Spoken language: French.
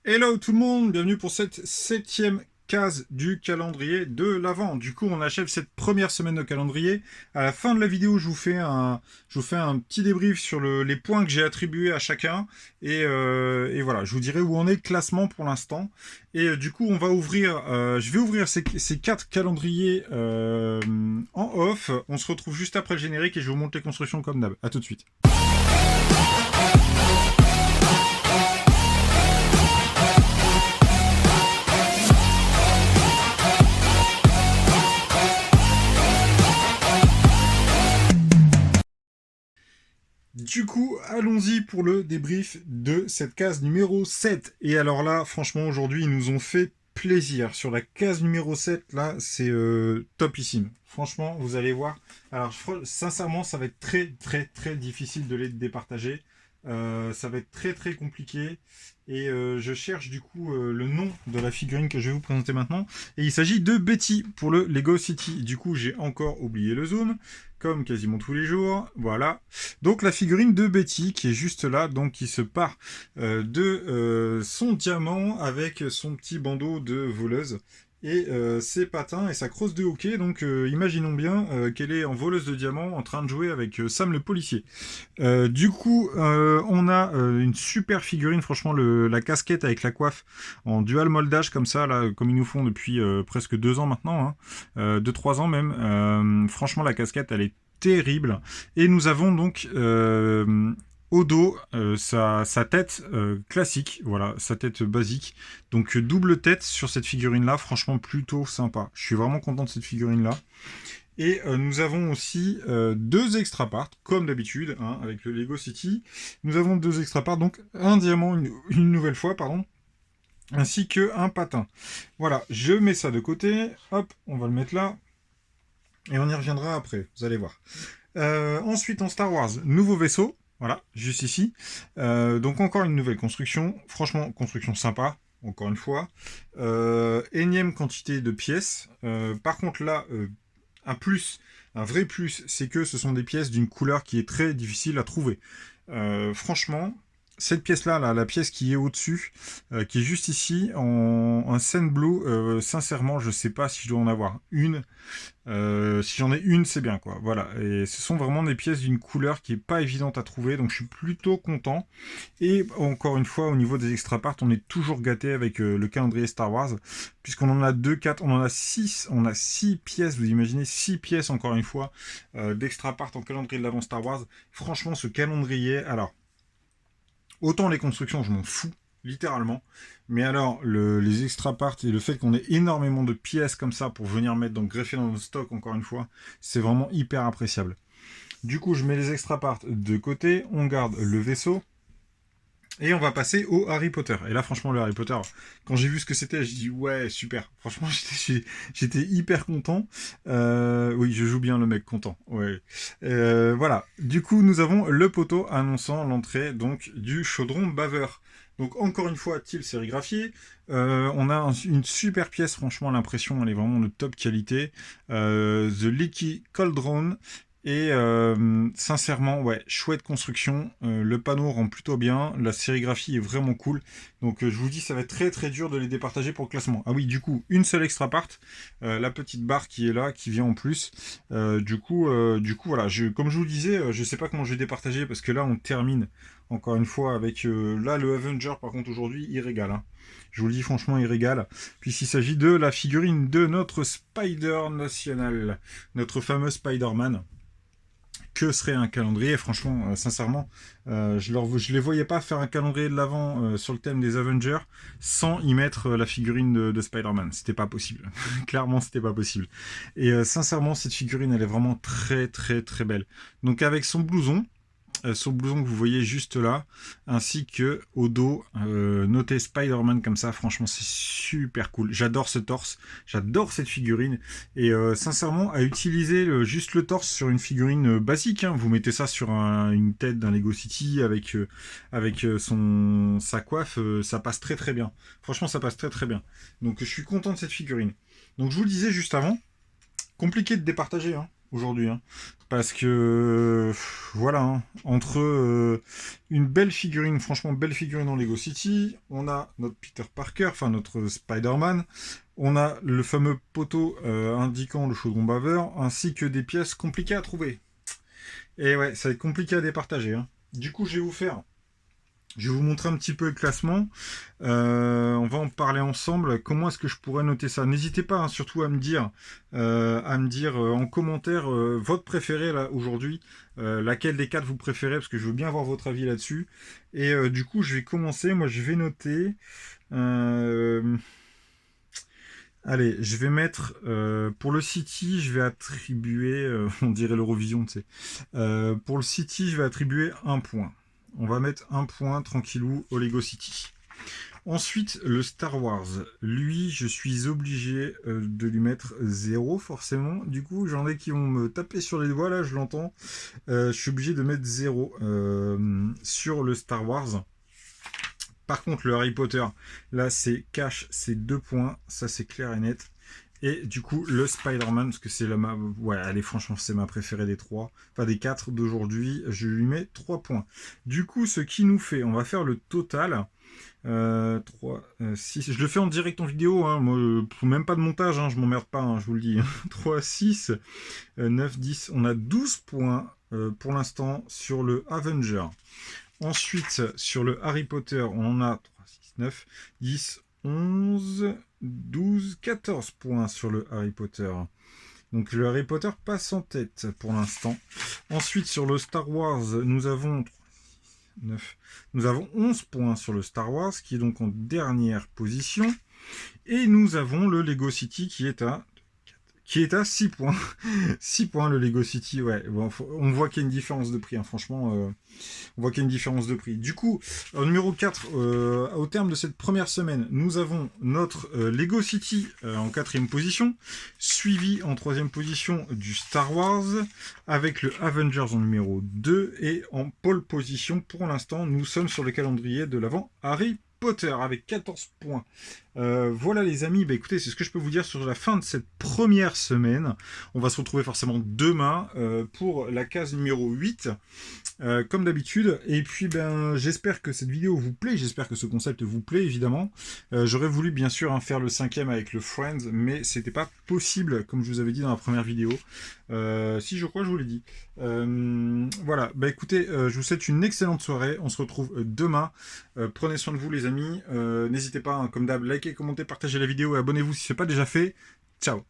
Hello tout le monde, bienvenue pour cette 7e case du calendrier de l'Avent. Du coup, on achève cette première semaine de calendrier. À la fin de la vidéo, je vous fais un petit débrief sur les points que j'ai attribués à chacun. Et voilà, je vous dirai où on est le classement pour l'instant. Du coup, je vais ouvrir ces 4 calendriers en off. On se retrouve juste après le générique et je vous montre les constructions comme d'hab. A tout de suite. Du coup, allons-y pour le débrief de cette case numéro 7. Et alors là, franchement, aujourd'hui, ils nous ont fait plaisir. Sur la case numéro 7, là, c'est topissime. Franchement, vous allez voir. Alors, sincèrement, ça va être très, très, très difficile de les départager. Ça va être très, très compliqué. Je cherche du coup le nom de la figurine que je vais vous présenter maintenant. Et il s'agit de Betty pour le Lego City. Du coup, j'ai encore oublié le zoom, comme quasiment tous les jours. Voilà. Donc la figurine de Betty qui est juste là, donc qui se part de son diamant avec son petit bandeau de voleuse et ses patins et sa crosse de hockey. Donc imaginons bien qu'elle est en voleuse de diamant en train de jouer avec Sam le policier. Du coup, on a une super figurine, franchement la casquette avec la coiffe en dual moldage comme ça, là, comme ils nous font depuis presque 2 ans maintenant, hein, 2-3 ans même. Franchement, la casquette, elle est terrible. Et nous avons donc au dos sa tête classique, voilà, sa tête basique. Donc double tête sur cette figurine là, franchement plutôt sympa. Je suis vraiment content de cette figurine là. Et nous avons aussi deux extra parts, comme d'habitude, hein, avec le Lego City. Nous avons deux extra parts, donc un diamant une nouvelle fois, pardon, ainsi que un patin. Voilà, je mets ça de côté. Hop, on va le mettre là. Et on y reviendra après, vous allez voir. Ensuite, en Star Wars, nouveau vaisseau. Voilà, juste ici. Donc encore une nouvelle construction. Franchement, construction sympa, encore une fois. Énième quantité de pièces. Par contre, là, un plus, un vrai plus, c'est que ce sont des pièces d'une couleur qui est très difficile à trouver. Franchement, cette pièce-là, la pièce qui est au-dessus, qui est juste ici, en Sand Blue, sincèrement, je sais pas si je dois en avoir une. Si j'en ai une, c'est bien, quoi. Voilà. Et ce sont vraiment des pièces d'une couleur qui est pas évidente à trouver, donc je suis plutôt content. Et encore une fois, au niveau des extra parts, on est toujours gâté avec le calendrier Star Wars, puisqu'on en a 2, 4, on en a 6, on a 6 pièces, vous imaginez 6 pièces encore une fois d'extra parts en calendrier de l'avant Star Wars. Franchement, ce calendrier, alors, autant les constructions, je m'en fous, littéralement. Mais alors, les extra parts et le fait qu'on ait énormément de pièces comme ça pour venir mettre, donc greffer dans notre stock, encore une fois, c'est vraiment hyper appréciable. Du coup, je mets les extra parts de côté, on garde le vaisseau. Et on va passer au Harry Potter. Et là, franchement, le Harry Potter, quand j'ai vu ce que c'était, j'ai dit ouais, super. Franchement, j'étais hyper content. Oui, je joue bien le mec content. Ouais. Voilà. Du coup, nous avons le poteau annonçant l'entrée donc du chaudron baveur. Donc encore une fois, til sérigraphié. On a une super pièce, franchement, l'impression, elle est vraiment de top qualité. The Leaky Cauldron. Et sincèrement, ouais, chouette construction. Le panneau rend plutôt bien. La sérigraphie est vraiment cool. Donc je vous dis, ça va être très très dur de les départager pour le classement. Ah oui, du coup, une seule extra part. La petite barre qui est là, qui vient en plus. Du coup, voilà. Comme je vous le disais, je sais pas comment je vais départager parce que là, on termine encore une fois avec là le Avenger. Par contre, aujourd'hui, il régale, hein. Je vous le dis franchement, il régale. Puisqu'il s'agit de la figurine de notre Spider national, notre fameux Spider-Man. Que serait un calendrier? Franchement, sincèrement, je les voyais pas faire un calendrier de l'avant sur le thème des Avengers sans y mettre la figurine de Spider-Man. C'était pas possible. Clairement, c'était pas possible. Et sincèrement, cette figurine, elle est vraiment très très très belle. Donc avec son blouson que vous voyez juste là, ainsi que au dos, noté Spider-Man comme ça, franchement c'est super cool. J'adore ce torse, j'adore cette figurine, et sincèrement, à utiliser juste le torse sur une figurine basique, hein, vous mettez ça sur une tête d'un Lego City avec sa coiffe, ça passe très très bien. Franchement, ça passe très très bien. Donc je suis content de cette figurine. Donc je vous le disais juste avant, compliqué de départager, hein. aujourd'hui, hein. Parce que voilà, hein, entre une belle figurine, franchement belle figurine dans Lego City, on a notre Peter Parker, enfin notre Spider-Man, on a le fameux poteau indiquant le chaudron baveur, ainsi que des pièces compliquées à trouver. Et ouais, ça va être compliqué à départager, hein. Du coup, je vais vous montrer un petit peu le classement. On va en parler ensemble. Comment est-ce que je pourrais noter ça? N'hésitez pas, hein, surtout à me dire en commentaire votre préféré là aujourd'hui, laquelle des quatre vous préférez, parce que je veux bien avoir votre avis là-dessus. Et du coup, je vais commencer. Moi, je vais noter. euh, Allez, je vais mettre pour le City, je vais attribuer, on dirait l'Eurovision, tu sais. Pour le City, je vais attribuer un point. On va mettre un point tranquillou au Lego City. Ensuite, le Star Wars. Lui, je suis obligé de lui mettre 0 forcément. Du coup, j'en ai qui vont me taper sur les doigts, là, je l'entends. Je suis obligé de mettre 0 sur le Star Wars. Par contre, le Harry Potter, là, c'est cash, c'est 2 points. Ça, c'est clair et net. Et du coup, le Spider-Man, parce que c'est ouais, allez, franchement, c'est ma préférée des 3. Enfin, des 4 d'aujourd'hui. Je lui mets 3 points. Du coup, ce qui nous fait, on va faire le total. 3, 6. Je le fais en direct en vidéo, hein. Moi, même pas de montage, hein, je m'emmerde pas, hein, je vous le dis. 3, 6, 9, 10. On a 12 points pour l'instant sur le Avenger. Ensuite, sur le Harry Potter, on en a 3, 6, 9, 10, 11, 12, 14 points sur le Harry Potter. Donc le Harry Potter passe en tête pour l'instant. Ensuite, sur le Star Wars, nous avons 9. Nous avons 11 points sur le Star Wars, qui est donc en dernière position. Et nous avons le Lego City qui est à 6 points. 6 points le Lego City, ouais. Bon, on voit qu'il y a une différence de prix, hein. Franchement, on voit qu'il y a une différence de prix. Du coup, au numéro 4, au terme de cette première semaine, nous avons notre Lego City en quatrième position, suivi en troisième position du Star Wars, avec le Avengers en numéro 2, et en pole position, pour l'instant, nous sommes sur le calendrier de l'avant Harry Potter avec 14 points. Voilà les amis, bah écoutez, c'est ce que je peux vous dire sur la fin de cette première semaine. On va se retrouver forcément demain pour la case numéro 8. Comme d'habitude, et puis ben j'espère que cette vidéo vous plaît, j'espère que ce concept vous plaît évidemment. J'aurais voulu bien sûr faire le 5e avec le Friends, mais c'était pas possible comme je vous avais dit dans la première vidéo. Si je crois je vous l'ai dit. Voilà, bah écoutez, je vous souhaite une excellente soirée, on se retrouve demain. Prenez soin de vous les amis, n'hésitez pas, hein, comme d'hab, likez, commentez, partagez la vidéo et abonnez-vous si ce n'est pas déjà fait. Ciao.